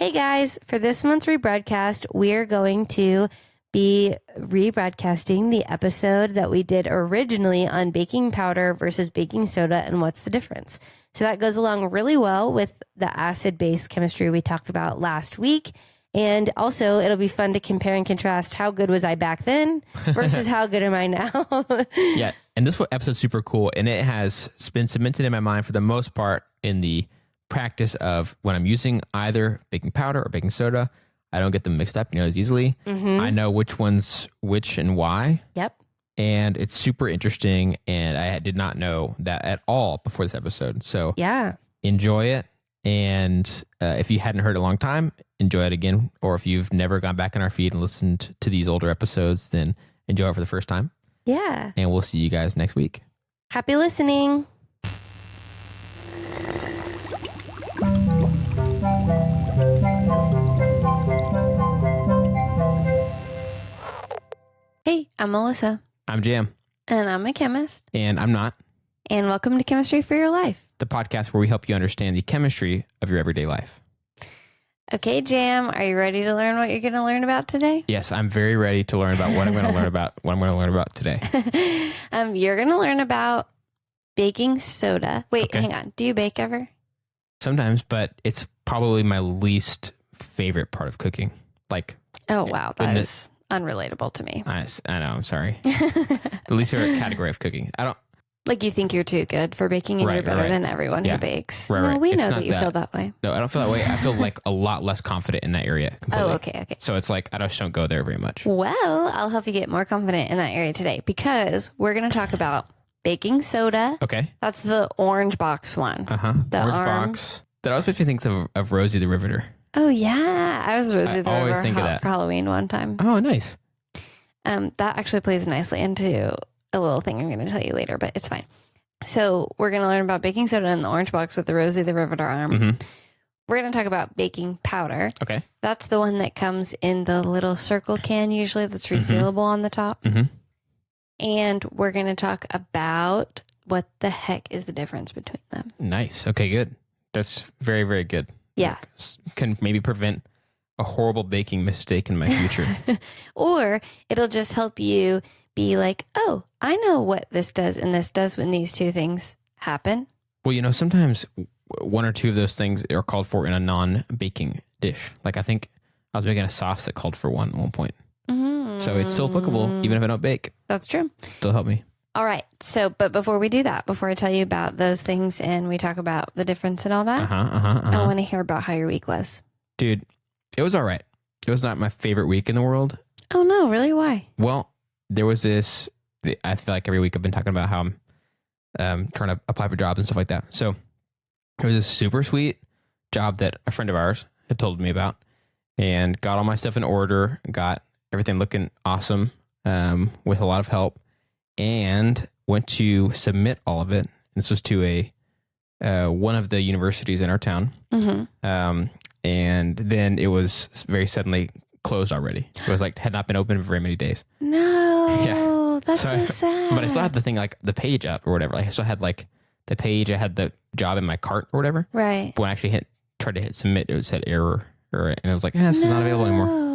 Hey guys, for this month's rebroadcast, we're going to be rebroadcasting the episode that we did originally on baking powder versus baking soda and what's the difference. So that goes along really well with the acid-base chemistry we talked about last week. And also, it'll be fun to compare and contrast how good was I back then versus how good am I now. Yeah, and this episode's super cool, and it has been cemented in my mind for the most part in the practice of when I'm using either baking powder or baking soda, I don't get them mixed up as easily. Mm-hmm. I know which one's which and why. Yep. And it's super interesting, and I did not know that at all before this episode. So yeah, enjoy it. And if you hadn't heard it a long time, enjoy it again. Or if you've never gone back in our feed and listened to these older episodes, then enjoy it for the first time. Yeah. And we'll see you guys next week. Happy listening. Hey, I'm Melissa. I'm Jam. And I'm a chemist. And I'm not. And welcome to Chemistry for Your Life, the podcast where we help you understand the chemistry of your everyday life. Okay, Jam, are you ready to learn what you're going to learn about today? Yes, I'm very ready to learn about what I'm going to learn about today. You're going to learn about baking soda. Wait, Okay. Hang on. Do you bake ever? Sometimes, but it's probably my least favorite part of cooking. Oh, wow. That is unrelatable to me. I know, I'm sorry. The least favorite category of cooking. I don't. Like you think you're too good for baking and you're better than everyone who bakes. Right. We know that you feel that way. No, I don't feel that way. I feel like a lot less confident in that area completely. Oh, okay. So it's like I just don't go there very much. Well, I'll help you get more confident in that area today because we're going to talk about baking soda. Okay. That's the orange box one. The orange box. That always makes me think of Rosie the Riveter. Oh, yeah. I was Rosie the always Riveter think of that. for Halloween one time. Oh, nice. That actually plays nicely into a little thing I'm going to tell you later, but it's fine. So we're going to learn about baking soda in the orange box with the Rosie the Riveter arm. Mm-hmm. We're going to talk about baking powder. Okay. That's the one that comes in the little circle can usually that's resealable on the top. Mm-hmm. And we're going to talk about what the heck is the difference between them. Nice. Okay, good. That's very, very good. Yeah. Can maybe prevent a horrible baking mistake in my future. Or it'll just help you be like, oh, I know what this does and this does when these two things happen. Well, sometimes one or two of those things are called for in a non-baking dish. Like I think I was making a sauce that called for one at one point. Mm-hmm. So it's still applicable even if I don't bake. That's true. Still help me. All right. So, but before we do that, before I tell you about those things and we talk about the difference and all that, I want to hear about how your week was. Dude, it was all right. It was not my favorite week in the world. Oh, no, really? Why? Well, there was this, I feel like every week I've been talking about how I'm trying to apply for jobs and stuff like that. So there was this super sweet job that a friend of ours had told me about and got all my stuff in order, got everything looking awesome with a lot of help and went to submit all of it. This was to one of the universities in our town. Mm-hmm. And then it was very suddenly closed already. It was had not been open for very many days. No, that's so sad. But I still had the thing, the page up or whatever. I still had the page. I had the job in my cart or whatever. Right. But when I actually tried to hit submit, it said error. And it was like, this is not available anymore.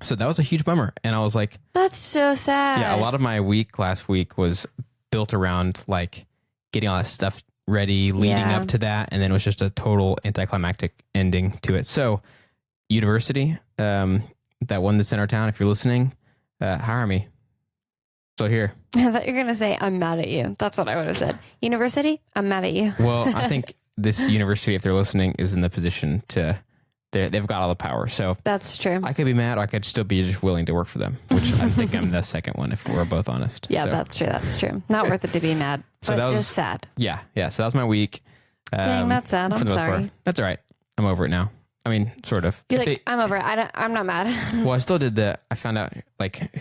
So that was a huge bummer. And I was like, that's so sad. Yeah, a lot of my week last week was built around getting all that stuff ready, leading up to that. And then it was just a total anticlimactic ending to it. So university, that one that's in our town, if you're listening, hire me. So here. I thought you were going to say, I'm mad at you. That's what I would have said. University, I'm mad at you. Well, I think this university, if they're listening, is in the position to, they've got all the power. So that's true. I could be mad or I could still be just willing to work for them, which I think I'm the second one if we're both honest. Yeah, so. That's true. That's true. Not worth it to be mad, but just sad. Yeah. So that was my week. Dang, that's sad. I'm sorry. That's all right. I'm over it now. I mean, sort of. I'm over it. I'm not mad. Well, I still did I found out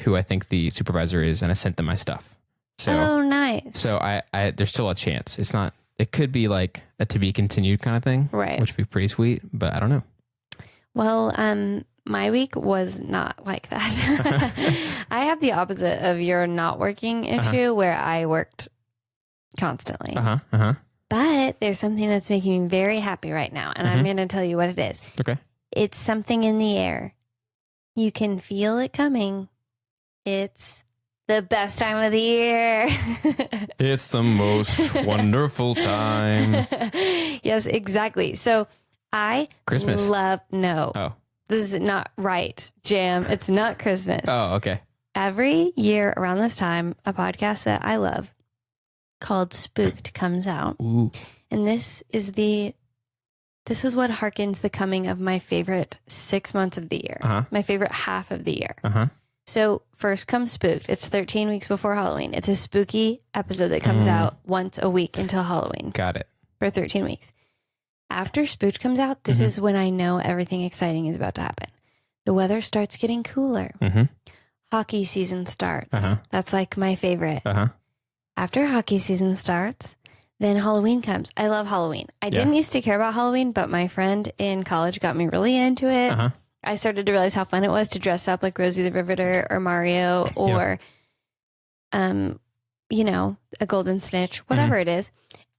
who I think the supervisor is and I sent them my stuff. So, oh, nice. So I there's still a chance. It could be a to be continued kind of thing. Right. Which would be pretty sweet, but I don't know. Well, my week was not like that. I had the opposite of your not working issue where I worked constantly. But there's something that's making me very happy right now, and I'm going to tell you what it is. Okay. It's something in the air. You can feel it coming. It's the best time of the year. It's the most wonderful time. Yes, exactly. So I Christmas. No. Oh. This is not right, Jam. It's not Christmas. Oh, okay. Every year around this time, a podcast that I love called Spooked comes out. Ooh. And this is what harkens the coming of my favorite 6 months of the year. Uh-huh. My favorite half of the year. Uh-huh. So first comes Spooked. It's 13 weeks before Halloween. It's a spooky episode that comes out once a week until Halloween Got it. for 13 weeks. After Spooked comes out, this is when I know everything exciting is about to happen. The weather starts getting cooler. Mm-hmm. Hockey season starts. Uh-huh. That's like my favorite. Uh-huh. After hockey season starts, then Halloween comes. I love Halloween. I didn't used to care about Halloween, but my friend in college got me really into it. Uh-huh. I started to realize how fun it was to dress up like Rosie the Riveter or Mario or, a golden snitch, whatever it is.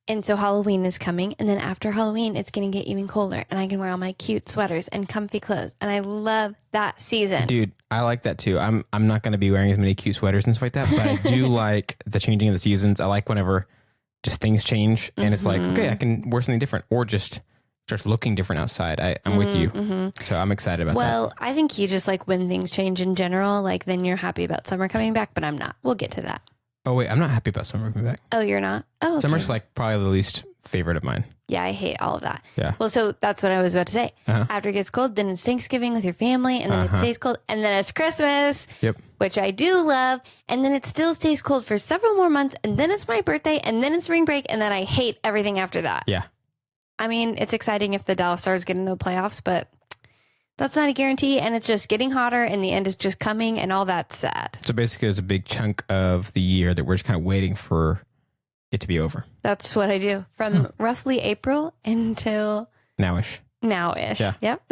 And so Halloween is coming. And then after Halloween, it's going to get even colder. And I can wear all my cute sweaters and comfy clothes. And I love that season. Dude, I like that too. I'm not going to be wearing as many cute sweaters and stuff like that, but I do like the changing of the seasons. I like whenever just things change and it's like, okay, I can wear something different or just starts looking different outside. I'm with you. So I'm excited about that. Well, I think you just like when things change in general, like then you're happy about summer coming back, but I'm not. We'll get to that. Oh, wait, I'm not happy about summer coming back. Oh, you're not? Oh, okay. Summer's like probably the least favorite of mine. Yeah, I hate all of that. Yeah. Well, so that's what I was about to say. Uh-huh. After it gets cold, then it's Thanksgiving with your family, and then it stays cold, and then it's Christmas, Yep. which I do love, and then it still stays cold for several more months, and then it's my birthday, and then it's spring break, and then I hate everything after that. Yeah. I mean, it's exciting if the Dallas Stars get into the playoffs, but that's not a guarantee, and it's just getting hotter, and the end is just coming, and all that's sad. So basically, there's a big chunk of the year that we're just kind of waiting for it to be over. That's what I do from roughly April until Nowish. now-ish. Yeah. Yep.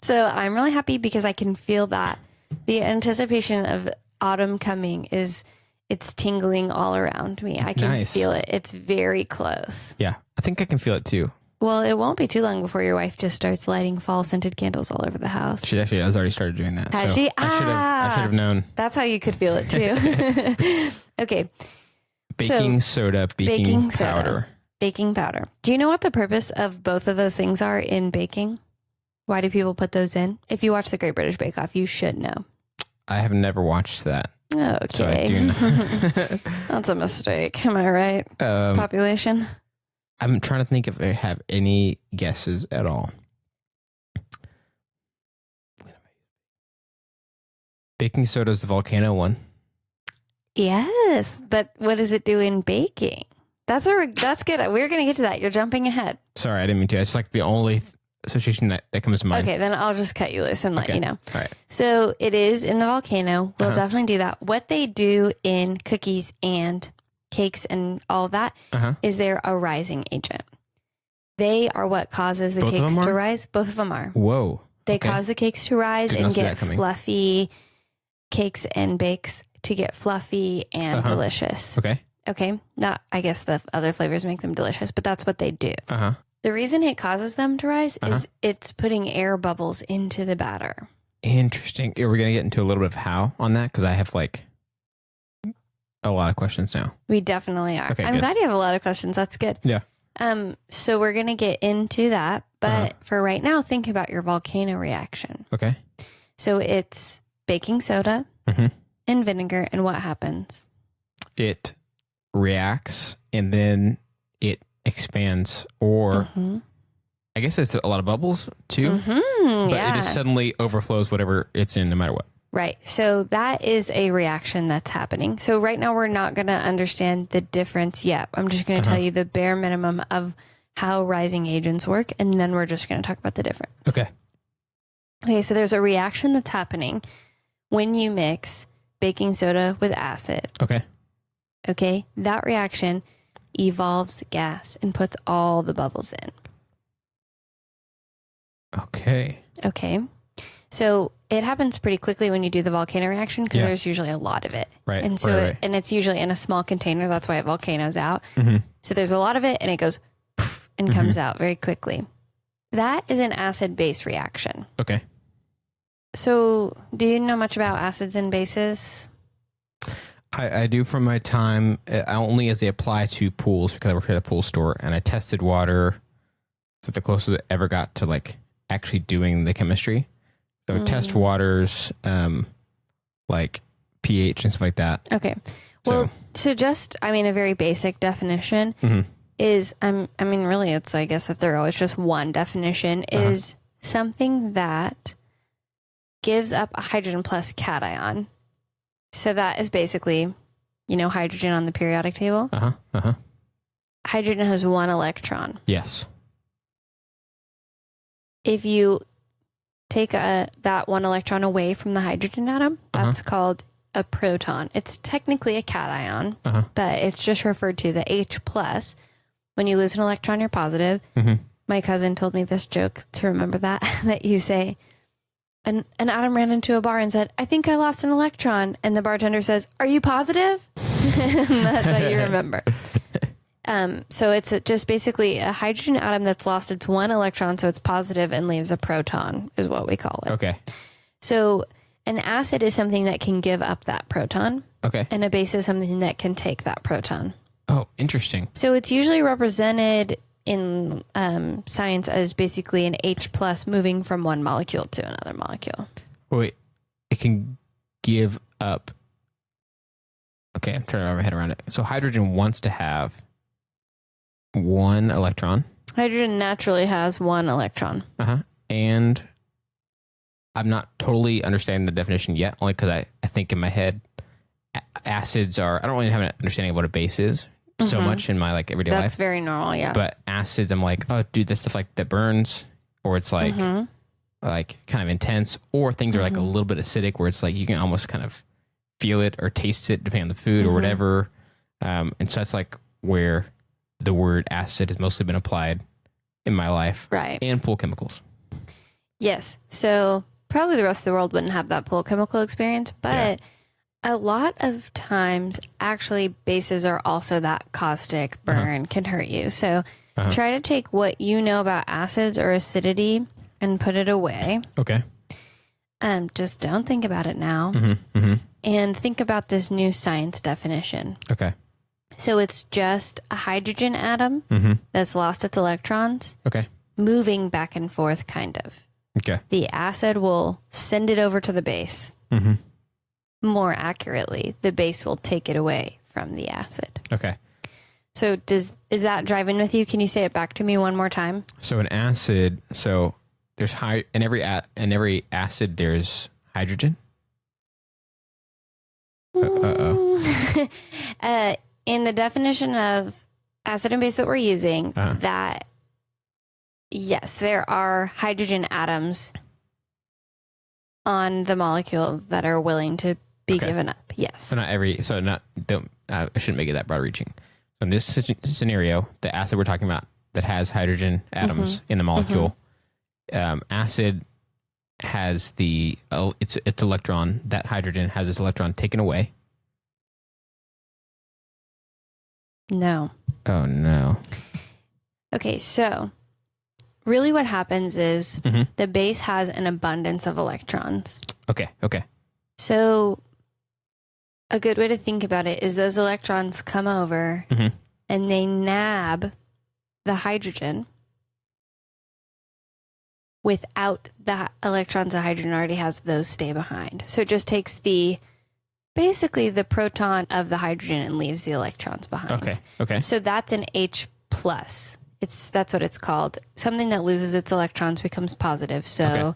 So I'm really happy because I can feel that the anticipation of autumn coming it's tingling all around me. I can feel it. It's very close. Yeah. I think I can feel it too. Well, it won't be too long before your wife just starts lighting fall scented candles all over the house. She actually has already started doing that. Has so she? I should have known. That's how you could feel it too. Okay. Baking soda, baking powder. Baking powder. Do you know what the purpose of both of those things are in baking? Why do people put those in? If you watch the Great British Bake Off, you should know. I have never watched that. Okay. So I do know. That's a mistake. Am I right? Population? I'm trying to think if I have any guesses at all. Baking soda is the volcano one. Yes, but what does it do in baking? That's good. We're going to get to that. You're jumping ahead. Sorry, I didn't mean to. It's like the only association that comes to mind. Okay, then I'll just cut you loose and let you know. All right. So it is in the volcano. We'll definitely do that. What they do in cookies and cakes and all that is they're a rising agent. They are what causes the cakes to rise. Both of them are. Whoa. They cause the cakes to rise and get fluffy. Cakes and bakes to get fluffy and delicious. Okay. Not, I guess the other flavors make them delicious, but that's what they do. The reason it causes them to rise is it's putting air bubbles into the batter. Interesting. We're going to get into a little bit of how on that because I have like a lot of questions now. We definitely are. Okay, I'm glad you have a lot of questions. That's good. Yeah. So we're going to get into that. But for right now, think about your volcano reaction. Okay. So it's baking soda and vinegar. And what happens? It reacts and then it expands or I guess it's a lot of bubbles too. But it just suddenly overflows whatever it's in no matter what. Right. So that is a reaction that's happening. So right now we're not going to understand the difference yet. I'm just going to tell you the bare minimum of how rising agents work. And then we're just going to talk about the difference. Okay. So there's a reaction that's happening when you mix baking soda with acid. Okay. That reaction evolves gas and puts all the bubbles in. Okay. So it happens pretty quickly when you do the volcano reaction because there's usually a lot of it. Right. And so and it's usually in a small container. That's why it volcanoes out. So there's a lot of it and it goes poof and comes out very quickly. That is an acid-base reaction. Okay. So do you know much about acids and bases? I do from my time, only as they apply to pools, because I worked at a pool store and I tested water. It's the closest I ever got to like actually doing the chemistry. So test waters, like pH and stuff like that. Okay. Well, so just, I mean, a very basic definition is, really, it's, I guess, if there is just one definition, is something that gives up a hydrogen plus cation. So that is basically, hydrogen on the periodic table. Hydrogen has one electron. Yes. If you take that one electron away from the hydrogen atom, that's called a proton. It's technically a cation, but it's just referred to the H plus. When you lose an electron, you're positive. My cousin told me this joke to remember that you say, an atom ran into a bar and said, I think I lost an electron. And the bartender says, are you positive? That's how you remember. So it's just basically a hydrogen atom that's lost its one electron, so it's positive and leaves a proton is what we call it. Okay. So an acid is something that can give up that proton. Okay. And a base is something that can take that proton. Oh, interesting. So it's usually represented in science as basically an H plus moving from one molecule to another molecule. Wait, it can give up. Okay, I'm trying to wrap my head around it. So hydrogen wants to have one electron. Hydrogen naturally has one electron. And I'm not totally understanding the definition yet, only because I think in my head, acids are, I don't really have an understanding of what a base is so much in my like everyday life. That's very normal, yeah. But acids, I'm like, oh, dude, that's stuff like that burns, or it's like kind of intense, or things are like a little bit acidic, where it's like you can almost kind of feel it or taste it depending on the food or whatever. And so that's like where the word acid has mostly been applied in my life. Right. And pool chemicals. Yes. So probably the rest of the world wouldn't have that pool chemical experience, but a lot of times actually bases are also that caustic burn can hurt you. So try to take what you know about acids or acidity and put it away. Okay. Just don't think about it now. And think about this new science definition. Okay. So it's just a hydrogen atom that's lost its electrons. Okay. Moving back and forth, kind of. Okay. The acid will send it over to the base. More accurately, the base will take it away from the acid. Okay. So is that driving with you? Can you say it back to me one more time? So an acid, so there's in every acid there's hydrogen. In the definition of acid and base that we're using, that yes, there are hydrogen atoms on the molecule that are willing to be given up. Yes. So I shouldn't make it that broad reaching. So in this scenario, the acid we're talking about that has hydrogen atoms in the molecule, acid has its electron. That hydrogen has its electron taken away. No. Oh no. Okay, so really what happens is the base has an abundance of electrons. Okay. So a good way to think about it is those electrons come over and they nab the hydrogen without the electrons the hydrogen already has, those stay behind. So it just takes basically the proton of the hydrogen and leaves the electrons behind. Okay. So that's an H plus. That's what it's called. Something that loses its electrons becomes positive. So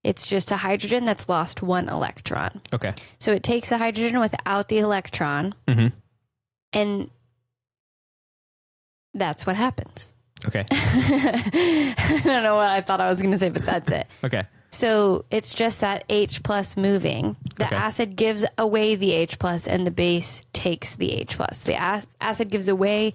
it's just a hydrogen that's lost one electron. Okay. So it takes a hydrogen without the electron, and that's what happens. Okay. I don't know what I thought I was going to say, but that's it. Okay. So it's just that H plus moving. The acid gives away the H plus and the base takes the H plus. The acid gives away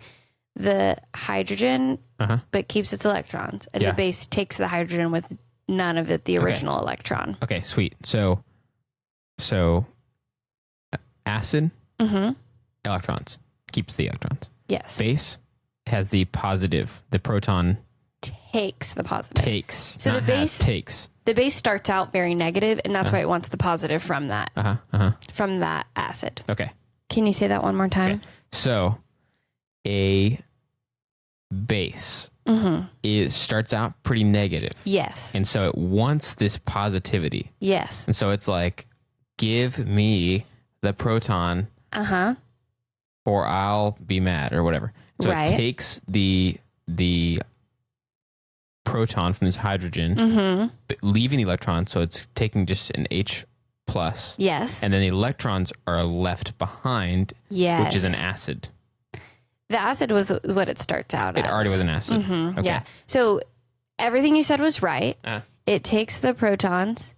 the hydrogen, but keeps its electrons. And the base takes the hydrogen with none of the original electron. Okay, sweet. So acid, electrons, keeps the electrons. Yes. Base has the positive, the proton takes the positive. Takes. So not the base- has, takes. The base starts out very negative, and that's why it wants the positive from that from that acid. Okay. Can you say that one more time? Okay. So a base it starts out pretty negative. Yes. And so it wants this positivity. Yes. And so it's like, give me the proton or I'll be mad or whatever. So Right. it takes the proton from this hydrogen, but leaving the electron. So it's taking just an H plus. Yes. And then the electrons are left behind, Yes. which is an acid. The acid was what it starts out as. It already was an acid. Okay. Yeah. So everything you said was right. Uh-huh. It takes the protons.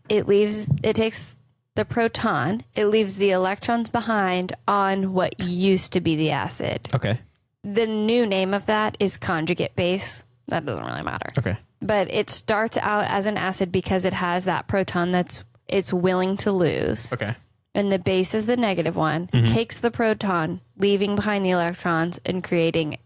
It takes the proton. It leaves the electrons behind on what used to be the acid. Okay. The new name of that is conjugate base. That doesn't really matter. Okay. But it starts out as an acid because it has that proton it's willing to lose. Okay. And the base is the negative one, takes the proton, leaving behind the electrons and turning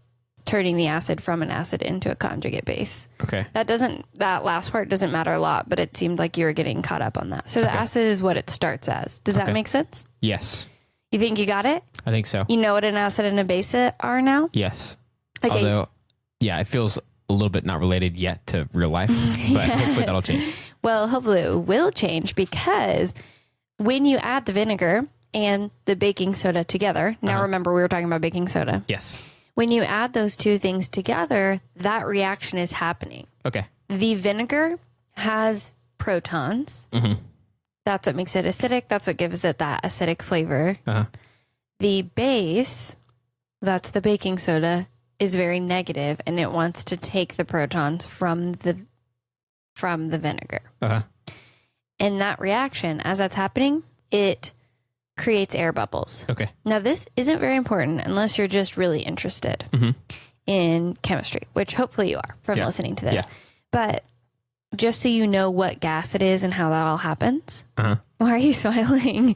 the acid from an acid into a conjugate base. Okay. That last part doesn't matter a lot, but it seemed like you were getting caught up on that. So the acid is what it starts as. Does that make sense? Yes. You think you got it? I think so. You know what an acid and a base are now? Yes. Okay. Although, yeah, it feels a little bit not related yet to real life, but hopefully that'll change. Well, hopefully it will change because when you add the vinegar and the baking soda together, now remember we were talking about baking soda. Yes. When you add those two things together, that reaction is happening. Okay. The vinegar has protons. That's what makes it acidic. That's what gives it that acidic flavor. The base, that's the baking soda, is very negative and it wants to take the protons from the vinegar. And that reaction, as that's happening, it creates air bubbles. Okay. Now, this isn't very important unless you're just really interested in chemistry, which hopefully you are from listening to this. Yeah. But just so you know what gas it is and how that all happens. Why are you smiling?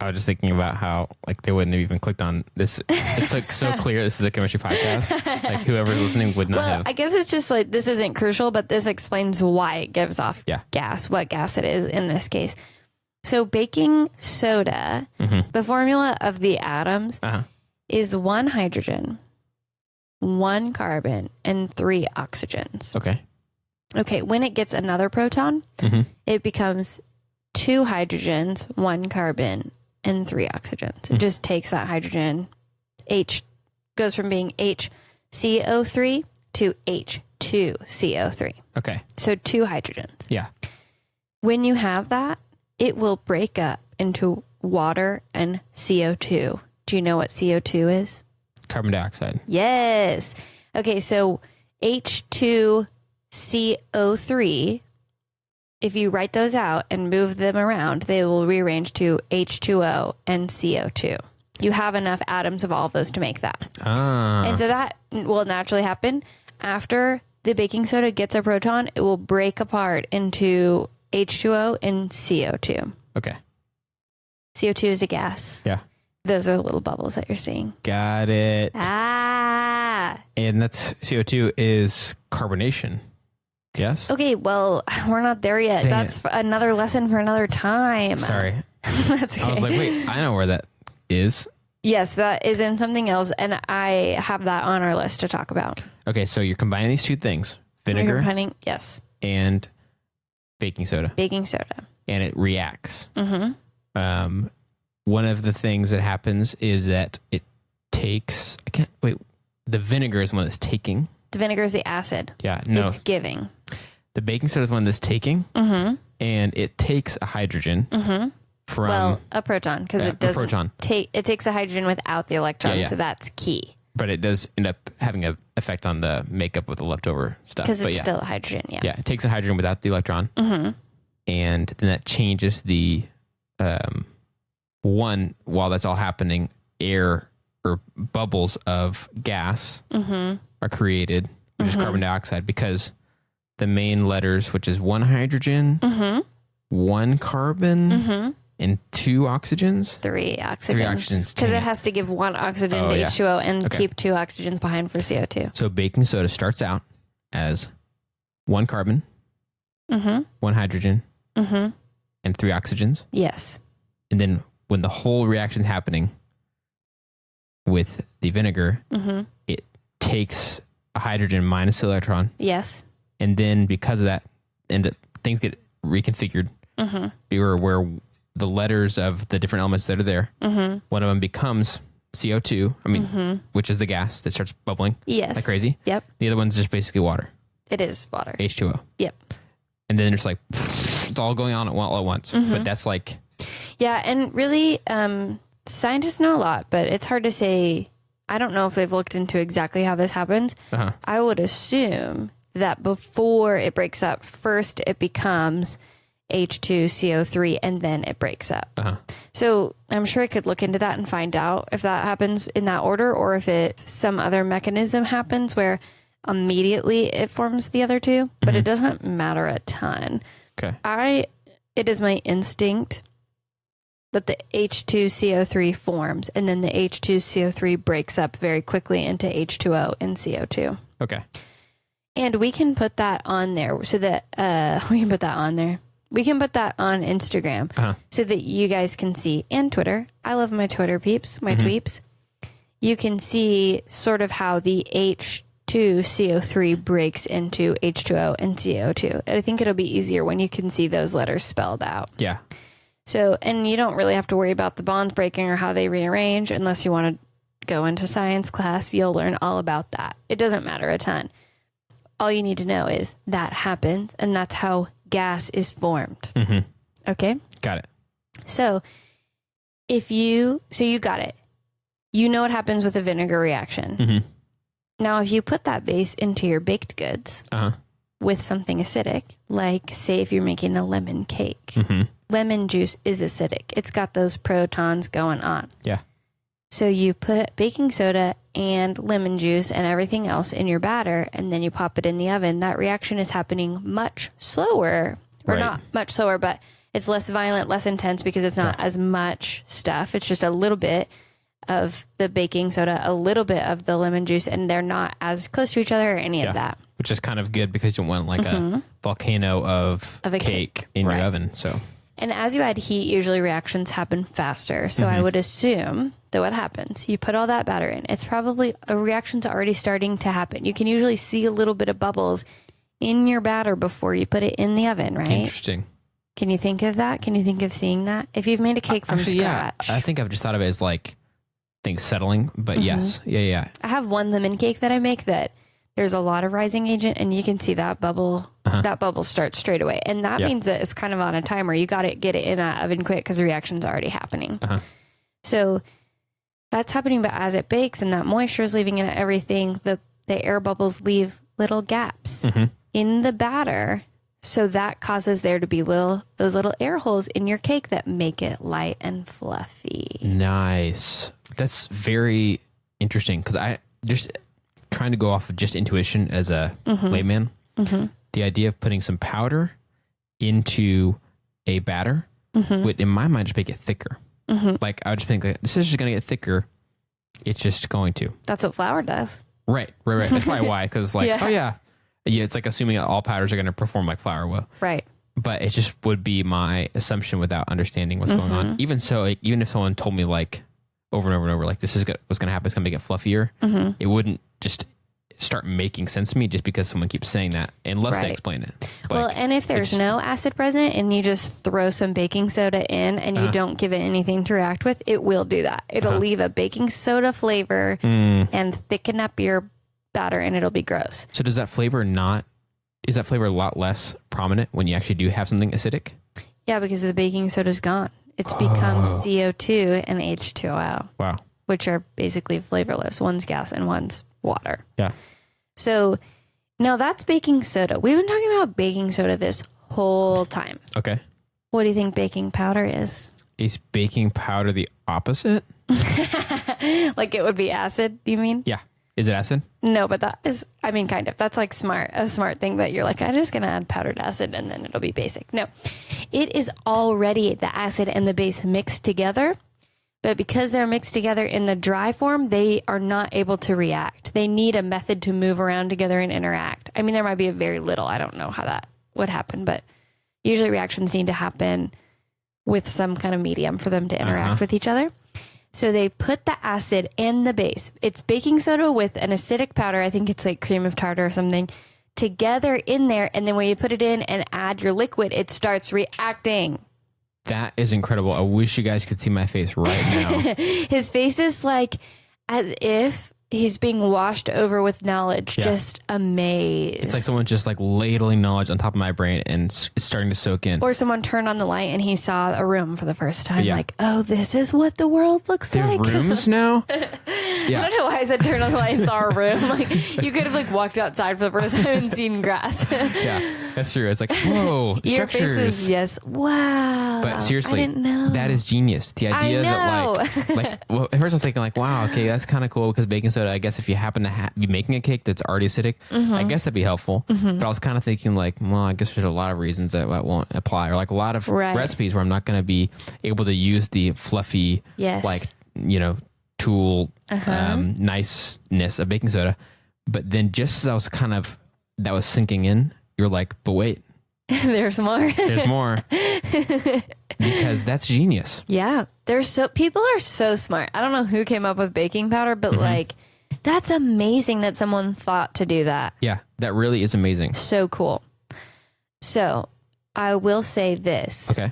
I was just thinking about how like they wouldn't have even clicked on this. It's like so clear this is a chemistry podcast. Like whoever's listening would not have. I guess it's just like this isn't crucial, but this explains why it gives off gas, what gas it is in this case. So baking soda, the formula of the atoms is 1 hydrogen, 1 carbon, and 3 oxygens. Okay. Okay, when it gets another proton, it becomes 2 hydrogens, 1 carbon, and 3 oxygens. It just takes that hydrogen, goes from being HCO3 to H2CO3. Okay. So 2 hydrogens. Yeah. When you have that, it will break up into water and CO2. Do you know what CO2 is? Carbon dioxide. Yes. Okay, so H2CO3, if you write those out and move them around, they will rearrange to H2O and CO2. You have enough atoms of all of those to make that. And so that will naturally happen. After the baking soda gets a proton, it will break apart into H2O and CO2. Okay. CO2 is a gas. Yeah. Those are the little bubbles that you're seeing. Got it. And that's CO2 is carbonation. Yes. Okay, well, we're not there yet. Dang That's another lesson for another time. Sorry. That's okay. I was like, wait, I know where that is. Yes, that is in something else, and I have that on our list to talk about. Okay, so you're combining these two things, You're vinegar combining, yes, and baking soda, baking soda. and it reacts. One of the things that happens is that it takes, the vinegar is one that's taking. The vinegar is the acid. Yeah, no. It's giving. The baking soda is one that's taking, and it takes a hydrogen from... Well, a proton, because it doesn't proton. it takes a hydrogen without the electron, so that's key. But it does end up having an effect on the makeup of the leftover stuff. Because it's still a hydrogen, Yeah, it takes a hydrogen without the electron. And then that changes the... while that's all happening, air or bubbles of gas are created, which is carbon dioxide, because the main letters, which is 1 hydrogen, 1 carbon, and 2 oxygens. 3 oxygens. Because it has to give 1 oxygen to H2O and keep 2 oxygens behind for CO2. So baking soda starts out as 1 carbon, Mm-hmm. 1 hydrogen, Mm-hmm. and 3 oxygens. Yes. And then when the whole reaction is happening with the vinegar, Mm-hmm. it takes a hydrogen minus the electron. Yes. And then because of that, things get reconfigured Mm-hmm. where the letters of the different elements that are there, Mm-hmm. one of them becomes CO2, which is the gas that starts bubbling Yes. like crazy. Yep. The other one's just basically water, It is water. H2O. Yep. And then it's like, it's all going on all at once. But that's like, Yeah, and really, scientists know a lot, but it's hard to say. I don't know if they've looked into exactly how this happens. uh-huh. I would assume that before it breaks up, first it becomes H2CO3 and then it breaks up. Uh-huh. So I'm sure I could look into that and find out if that happens in that order or if some other mechanism happens where immediately it forms the other two, but it doesn't matter a ton. Okay. It is my instinct that the H2CO3 forms and then the H2CO3 breaks up very quickly into H2O and CO2. Okay. And we can put that on there so that we can put that on there. We can put that on Instagram so that you guys can see, and Twitter. I love my Twitter peeps, my tweeps. You can see sort of how the H2CO3 breaks into H2O and CO2. I think it'll be easier when you can see those letters spelled out. Yeah. So, and you don't really have to worry about the bonds breaking or how they rearrange unless you want to go into science class. You'll learn all about that. It doesn't matter a ton. All you need to know is that happens, and that's how gas is formed. Okay? Got it. So, you got it. You know what happens with a vinegar reaction. Now, if you put that base into your baked goods with something acidic, like say if you're making a lemon cake, lemon juice is acidic. It's got those protons going on. Yeah. So you put baking soda and lemon juice and everything else in your batter, and then you pop it in the oven. That reaction is happening much slower, or not much slower, but it's less violent, less intense because it's not as much stuff. It's just a little bit of the baking soda, a little bit of the lemon juice, and they're not as close to each other or any of that. Which is kind of good because you want like a volcano of a cake in your oven. So, and as you add heat, usually reactions happen faster. So I would assume that what happens, you put all that batter in, it's probably a reaction's already starting to happen. You can usually see a little bit of bubbles in your batter before you put it in the oven, right? Interesting. Can you think of that? Can you think of seeing that? If you've made a cake from scratch. Yeah, I think I've just thought of it as like things settling, but yes. Yeah. I have one lemon cake that I make that there's a lot of rising agent, and you can see that bubble. That bubble starts straight away, and that means that it's kind of on a timer. You got to get it in that oven quick because the reaction's already happening. So that's happening, but as it bakes and that moisture is leaving in everything, the air bubbles leave little gaps in the batter. So that causes there to be those little air holes in your cake that make it light and fluffy. Nice. That's very interesting because I just trying to go off of just intuition as a layman. The idea of putting some powder into a batter would, in my mind, just make it thicker. Like I would just think like, this is just going to get thicker. It's just going to. That's what flour does. Right. That's probably why. Because like, yeah, it's like assuming all powders are going to perform like flour will. Right. But it just would be my assumption without understanding what's going on. Even so, like, even if someone told me like over and over and over, like this is what's going to happen, it's going to make it fluffier. It wouldn't just start making sense to me just because someone keeps saying that unless they explain it. Like, well, and if there's no acid present and you just throw some baking soda in and you don't give it anything to react with, it will do that. It'll leave a baking soda flavor and thicken up your batter, and it'll be gross. So is that flavor a lot less prominent when you actually do have something acidic? Yeah, because the baking soda's gone. It's become CO2 and H2O. Wow. Which are basically flavorless. One's gas and one's water. Yeah. So now that's baking soda. We've been talking about baking soda this whole time. Okay. What do you think baking powder is? Is baking powder the opposite? Like it would be acid, you mean? Yeah. Is it acid? No, but that is, I mean, kind of. That's like a smart thing that you're like, I'm just going to add powdered acid and then it'll be basic. No, it is already the acid and the base mixed together, But because they're mixed together in the dry form, they are not able to react. They need a method to move around together and interact. I mean, there might be a very little. I don't know how that would happen, but usually reactions need to happen with some kind of medium for them to interact with each other. So they put the acid and the base. It's baking soda with an acidic powder. I think it's like cream of tartar or something together in there. And then when you put it in and add your liquid, it starts reacting. That is incredible. I wish you guys could see my face right now. His face is like as if he's being washed over with knowledge, just amazed. It's like someone just like ladling knowledge on top of my brain and it's starting to soak in. Or someone turned on the light and he saw a room for the first time. Like, oh, this is what the world looks There's like. rooms now? I don't know why I said turn on the light and saw a room. Like you could have like walked outside for the first time and seen grass. Yeah, that's true. It's like, whoa, Your structures. face is, wow. But seriously, I didn't know. that is genius. The idea that well, at first I was thinking like, wow, okay, that's kind of cool because baking soda, I guess if you happen to be making a cake that's already acidic, I guess that'd be helpful. But I was kind of thinking like, well, I guess there's a lot of reasons that won't apply, or like a lot of recipes where I'm not going to be able to use the fluffy, like, tool niceness of baking soda. But then just as I was that was sinking in, you're like, but wait. There's more. There's more. Because that's genius. Yeah. People are so smart. I don't know who came up with baking powder, but like, that's amazing that someone thought to do that. Yeah, that really is amazing. So cool. So I will say this. Okay.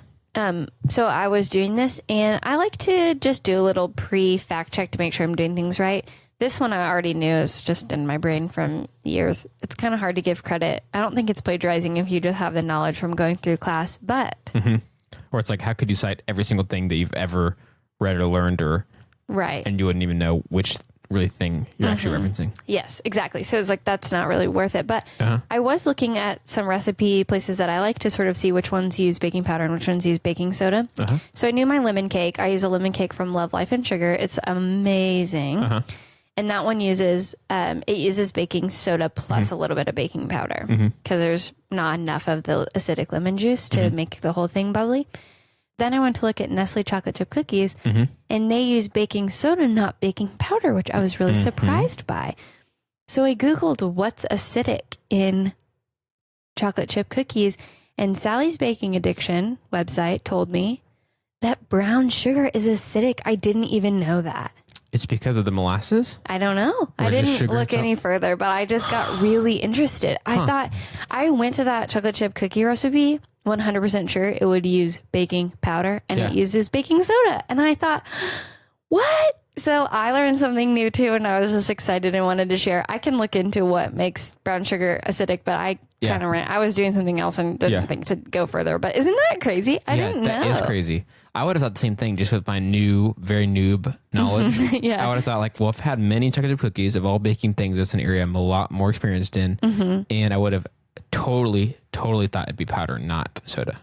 So I was doing this and I like to just do a little pre-fact check to make sure I'm doing things right. This one I already knew is just in my brain from years. It's kind of hard to give credit. I don't think it's plagiarizing if you just have the knowledge from going through class, but. Or it's like, how could you cite every single thing that you've ever read or learned and you wouldn't even know which really thing you're actually referencing. Yes, exactly. So it's like, that's not really worth it. But I was looking at some recipe places that I like to sort of see which ones use baking powder and which ones use baking soda. So I knew my lemon cake. I use a lemon cake from Love, Life, and Sugar. It's amazing. And that one uses, it uses baking soda plus a little bit of baking powder because there's not enough of the acidic lemon juice to make the whole thing bubbly. Then I went to look at Nestle chocolate chip cookies and they use baking soda, not baking powder, which I was really surprised by. So I Googled what's acidic in chocolate chip cookies, and Sally's Baking Addiction website told me that brown sugar is acidic. I didn't even know that. It's because of the molasses? I don't know. I didn't look any further, but I just got really interested. I thought I went to that chocolate chip cookie recipe 100% sure it would use baking powder and it uses baking soda. And I thought, what? So I learned something new too, and I was just excited and wanted to share. I can look into what makes brown sugar acidic, but I kind of ran. I was doing something else and didn't think to go further. But isn't that crazy? I didn't know. That is crazy. I would have thought the same thing just with my very noob knowledge. I would have thought like, well, I've had many chocolate chip cookies of all baking things. It's an area I'm a lot more experienced in. And I would have totally thought it'd be powder, not soda.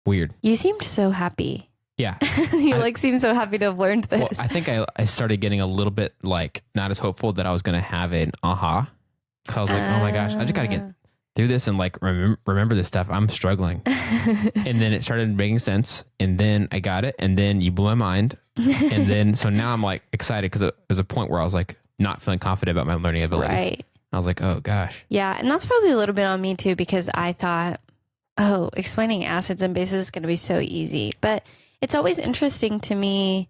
Weird. You seemed so happy. Yeah. You seem so happy to have learned this. Well, I think I started getting a little bit not as hopeful that I was going to have an aha. I was like, oh my gosh, I just got to get through this and remember this stuff. I'm struggling. And then it started making sense. And then I got it. And then you blew my mind. And then, so now I'm like excited because there's a point where I was like not feeling confident about my learning abilities. Right. I was like, oh gosh. Yeah. And that's probably a little bit on me too, because I thought, explaining acids and bases is going to be so easy. But it's always interesting to me.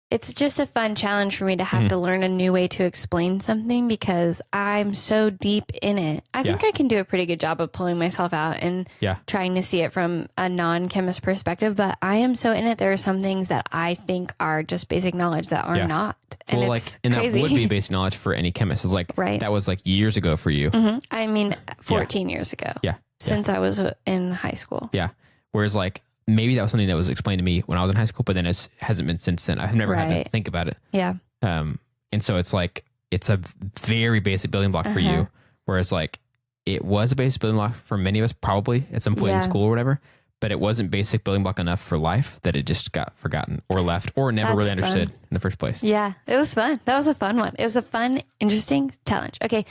It's just a fun challenge for me to have to learn a new way to explain something because I'm so deep in it. I think I can do a pretty good job of pulling myself out and trying to see it from a non-chemist perspective, but I am so in it. There are some things that I think are just basic knowledge that are not. And it's crazy. That would be basic knowledge for any chemist. It's like, that was like years ago for you. I mean, 14 years ago. Yeah. Since I was in high school. Yeah. Whereas like, maybe that was something that was explained to me when I was in high school, but then it hasn't been since then. I've never had to think about it. Yeah. And so it's like, it's a very basic building block for you. Whereas like, it was a basic building block for many of us, probably at some point in school or whatever, but it wasn't basic building block enough for life that it just got forgotten or left or never really understood in the first place. Yeah. It was fun. That was a fun one. It was a fun, interesting challenge. Okay.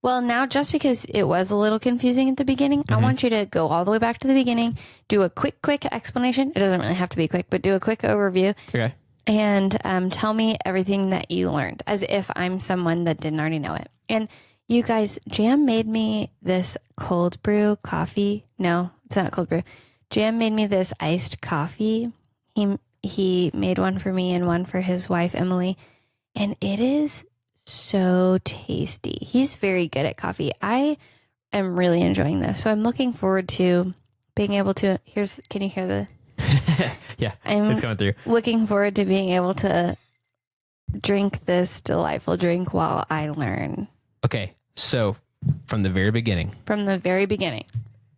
Well, now, just because it was a little confusing at the beginning, I want you to go all the way back to the beginning, do a quick explanation. It doesn't really have to be quick, but do a quick overview. Okay. and tell me everything that you learned as if I'm someone that didn't already know it. And you guys, Jam made me this cold brew coffee. No, it's not cold brew. Jam made me this iced coffee. He made one for me and one for his wife, Emily. And it is so tasty. He's very good at coffee. I am really enjoying this. So I'm looking forward to being able to, can you hear the? Yeah, I'm it's coming through. looking forward to being able to drink this delightful drink while I learn. Okay, so from the very beginning,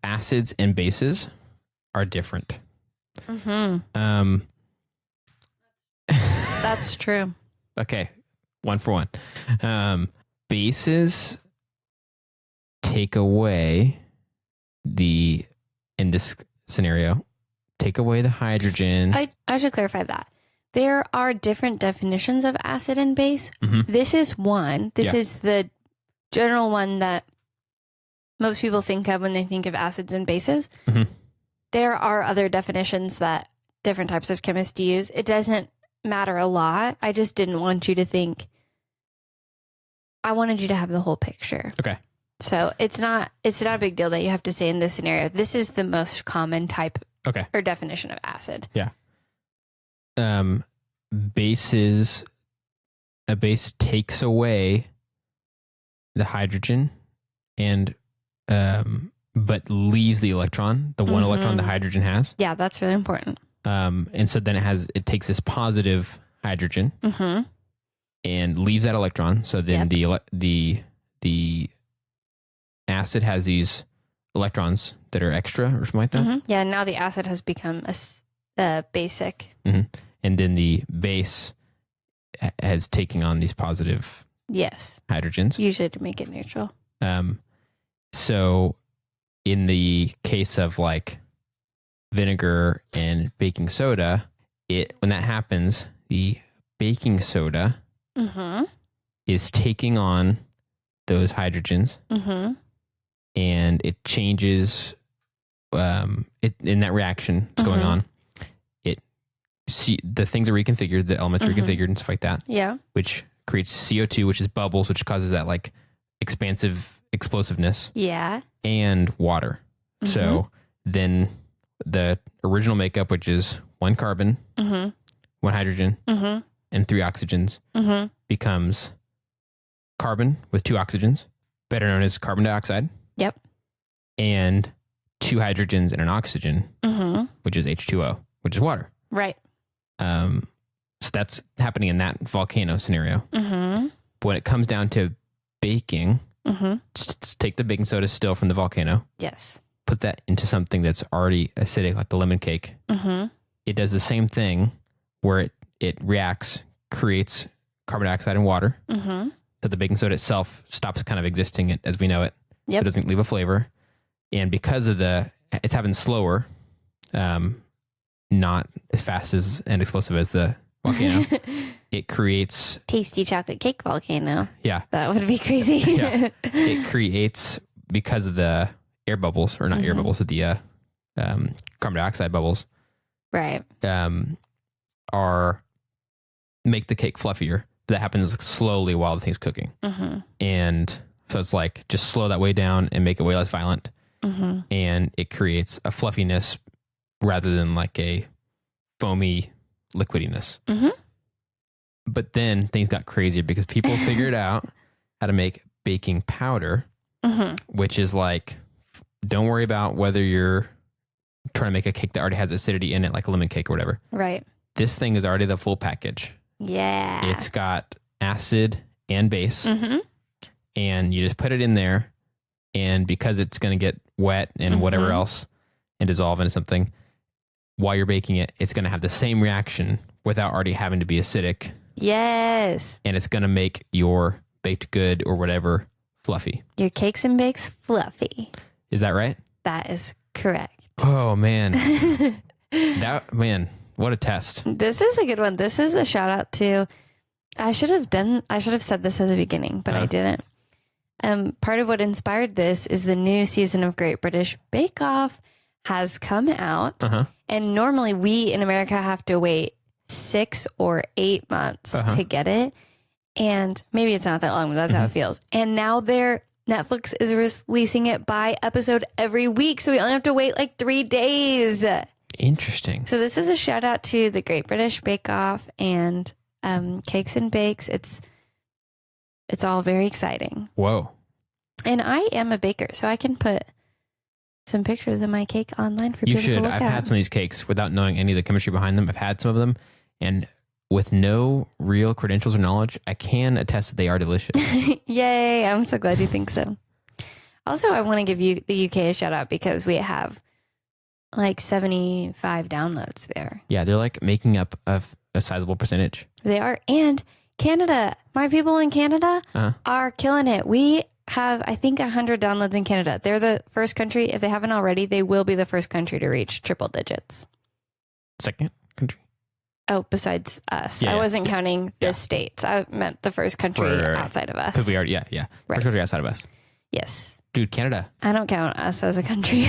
acids and bases are different. Mm-hmm. That's true. Okay, one for one. Bases take away in this scenario, take away the hydrogen. I should clarify that. There are different definitions of acid and base. Mm-hmm. This is one. This is the general one that most people think of when they think of acids and bases. Mm-hmm. There are other definitions that different types of chemists use. It doesn't matter a lot. I just didn't want you to think. I wanted you to have the whole picture. Okay. So it's not a big deal that you have to say in this scenario. This is the most common type or definition of acid. Yeah. Bases, a base takes away the hydrogen and but leaves the electron, the one electron the hydrogen has. Yeah, that's really important. And so then it takes this positive hydrogen and leaves that electron. So then the acid has these electrons that are extra or something like that. Mm-hmm. Yeah, now the acid has become a basic. Mm-hmm. And then the base has taken on these positive hydrogens. Usually to make it neutral. So in the case of like vinegar and baking soda, when that happens, the baking soda is taking on those hydrogens and it changes in that reaction that's going on. The things are reconfigured, the elements are reconfigured and stuff like that. Yeah. Which creates CO2, which is bubbles, which causes that like expansive explosiveness. Yeah. And water. So then the original makeup, which is one carbon, one hydrogen, and 3 oxygens, becomes carbon with 2 oxygens, better known as carbon dioxide. Yep. And 2 hydrogens and an oxygen, which is H2O, which is water. Right. So that's happening in that volcano scenario. But when it comes down to baking, just take the baking soda still from the volcano. Yes. Put that into something that's already acidic, like the lemon cake. It does the same thing where it reacts, creates carbon dioxide and water. So the baking soda itself stops kind of existing as we know it. Yep. It doesn't leave a flavor. And because of it's happening slower, not as fast and explosive as the volcano, it creates tasty chocolate cake volcano. Yeah. That would be crazy. Yeah. It creates, because of the air bubbles, or not air bubbles, but the carbon dioxide bubbles. Right. Make the cake fluffier. That happens slowly while the thing's cooking. And so it's like, just slow that way down and make it way less violent. And it creates a fluffiness rather than like a foamy liquidiness. But then things got crazier because people figured out how to make baking powder, which is like, don't worry about whether you're trying to make a cake that already has acidity in it, like a lemon cake or whatever. Right. This thing is already the full package. Yeah. It's got acid and base, and you just put it in there, and because it's going to get wet and whatever else and dissolve into something, while you're baking it, it's going to have the same reaction without already having to be acidic. Yes. And it's going to make your baked good or whatever fluffy. Your cakes and bakes fluffy. Is that right? That is correct. Oh, man. What a test. This is a good one. This is a shout out to, I should have said this at the beginning, but I didn't. Part of what inspired this is the new season of Great British Bake Off has come out. And normally we in America have to wait 6 or 8 months to get it. And maybe it's not that long, but that's how it feels. And now Netflix is releasing it by episode every week. So we only have to wait like 3 days. Interesting. So this is a shout out to the Great British Bake Off and Cakes and Bakes. It's all very exciting. Whoa. And I am a baker, so I can put some pictures of my cake online for people to look at. I've had some of these cakes without knowing any of the chemistry behind them. I've had some of them, and with no real credentials or knowledge, I can attest that they are delicious. Yay. I'm so glad you think so. Also, I want to give you the UK a shout out because we have like 75 downloads there. Yeah, they're like making up a sizable percentage. They are. And Canada, my people in Canada are killing it. We have, I think, 100 downloads in Canada. They're the first country. If they haven't already, they will be the first country to reach triple digits. Second country? Oh, besides us. Yeah, I wasn't counting the states. I meant the first country outside of us. Because we are, yeah. Right. First country outside of us. Yes. Dude, Canada. I don't count us as a country.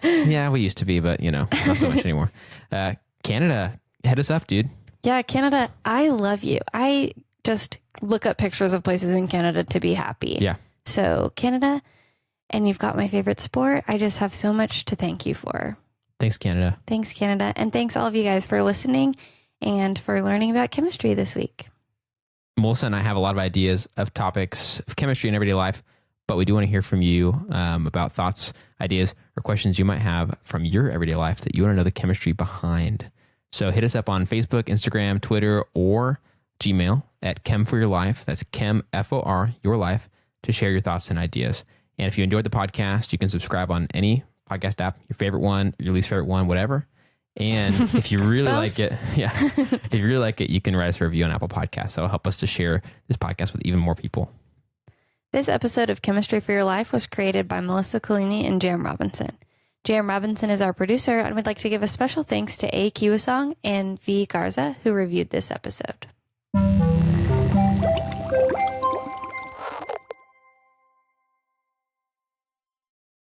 Yeah, we used to be, but not so much anymore. Canada, hit us up, dude. Yeah, Canada, I love you. I just look up pictures of places in Canada to be happy. Yeah. So Canada, and you've got my favorite sport. I just have so much to thank you for. Thanks, Canada. Thanks, Canada. And thanks all of you guys for listening and for learning about chemistry this week. Melissa and I have a lot of ideas of topics of chemistry in everyday life, but we do want to hear from you about thoughts, ideas, or questions you might have from your everyday life that you want to know the chemistry behind. So hit us up on Facebook, Instagram, Twitter, or Gmail at Chem for Your Life. That's Chem, F-O-R, Your Life, to share your thoughts and ideas. And if you enjoyed the podcast, you can subscribe on any podcast app, your favorite one, your least favorite one, whatever. And if you really like it, if you really like it, you can write us a review on Apple Podcasts. That'll help us to share this podcast with even more people. This episode of Chemistry for Your Life was created by Melissa Collini and J.M. Robinson. J.M. Robinson is our producer, and we'd like to give a special thanks to A. Kiwasong and V. Garza, who reviewed this episode.